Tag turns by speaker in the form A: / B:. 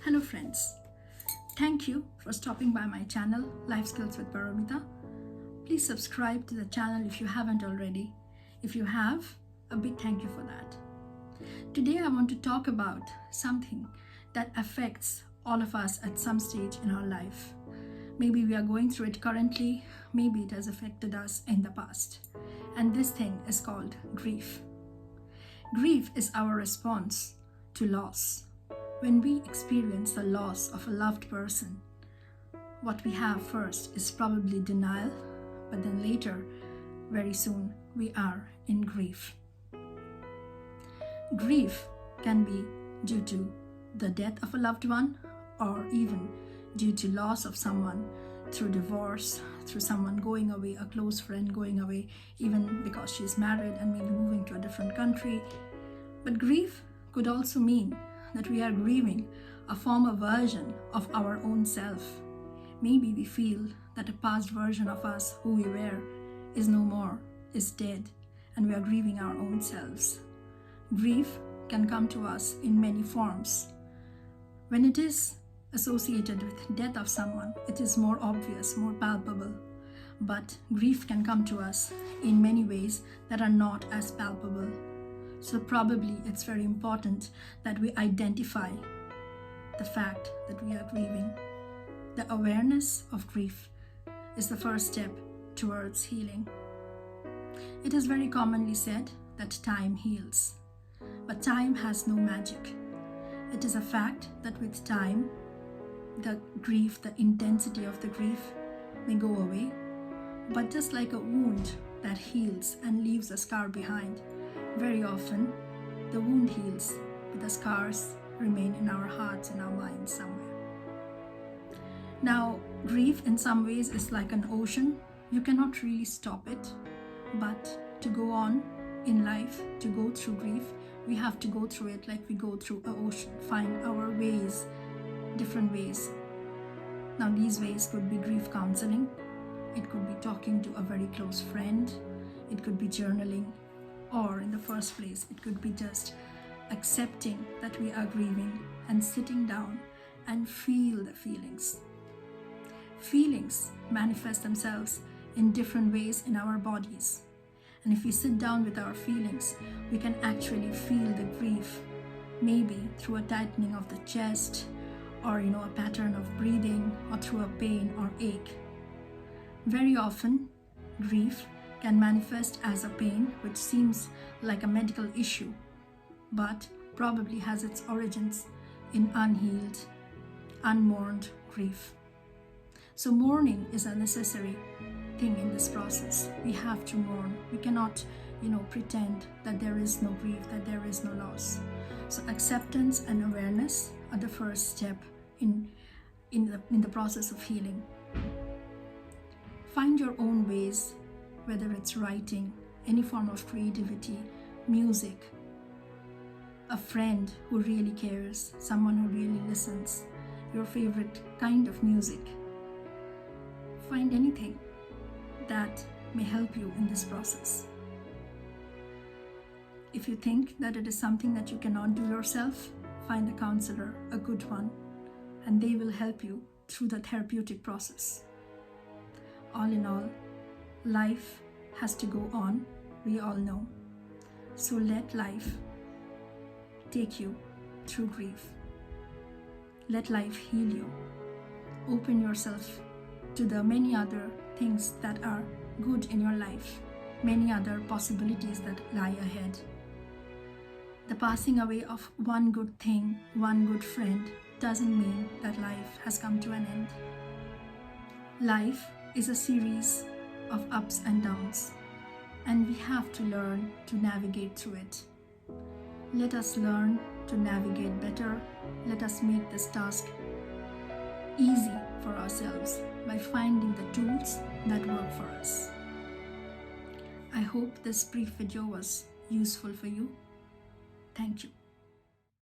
A: Hello friends, thank you for stopping by my channel Life Skills with Paramita. Please subscribe to the channel if you haven't already. If you have, a big thank you for that. Today I want to talk about something that affects all of us at some stage in our life. Maybe we are going through it currently, maybe it has affected us in the past. And this thing is called grief. Grief is our response to loss. When we experience the loss of a loved person, what we have first is probably denial, but then later, very soon, we are in grief. Grief can be due to the death of a loved one, or even due to loss of someone through divorce, through someone going away, a close friend going away, even because she's married and maybe moving to a different country. But grief could also mean that we are grieving a former version of our own self. Maybe we feel that a past version of us, who we were, is no more, is dead, and we are grieving our own selves. Grief can come to us in many forms. When it is associated with death of someone, it is more obvious, more palpable. But grief can come to us in many ways that are not as palpable. So probably it's very important that we identify the fact that we are grieving. The awareness of grief is the first step towards healing. It is very commonly said that time heals, but time has no magic. It is a fact that with time, the grief, the intensity of the grief may go away, but just like a wound that heals and leaves a scar behind, very often, the wound heals, but the scars remain in our hearts and our minds somewhere. Now, grief in some ways is like an ocean. You cannot really stop it, but to go on in life, to go through grief, we have to go through it like we go through an ocean, find our ways, different ways. Now, these ways could be grief counseling, it could be talking to a very close friend, it could be journaling, or in the first place, it could be just accepting that we are grieving and sitting down and feel the feelings. Feelings manifest themselves in different ways in our bodies. And if we sit down with our feelings, we can actually feel the grief, maybe through a tightening of the chest, or a pattern of breathing, or through a pain or ache. Very often, grief can manifest as a pain which seems like a medical issue, but probably has its origins in unhealed, unmourned grief. So mourning is a necessary thing in this process. We have to mourn. We cannot, pretend that there is no grief, that there is no loss. So acceptance and awareness are the first step in the process of healing. Find your own ways, whether it's writing, any form of creativity, music, a friend who really cares, someone who really listens, your favorite kind of music. Find anything that may help you in this process. If you think that it is something that you cannot do yourself, find a counselor, a good one, and they will help you through the therapeutic process. All in all, life has to go on, we all know. So let life take you through grief. Let life heal you. Open yourself to the many other things that are good in your life, many other possibilities that lie ahead. The passing away of one good thing, one good friend, doesn't mean that life has come to an end. Life is a series of ups and downs, and we have to learn to navigate through it. Let us learn to navigate better. Let us make this task easy for ourselves by finding the tools that work for us. I hope this brief video was useful for you. Thank you.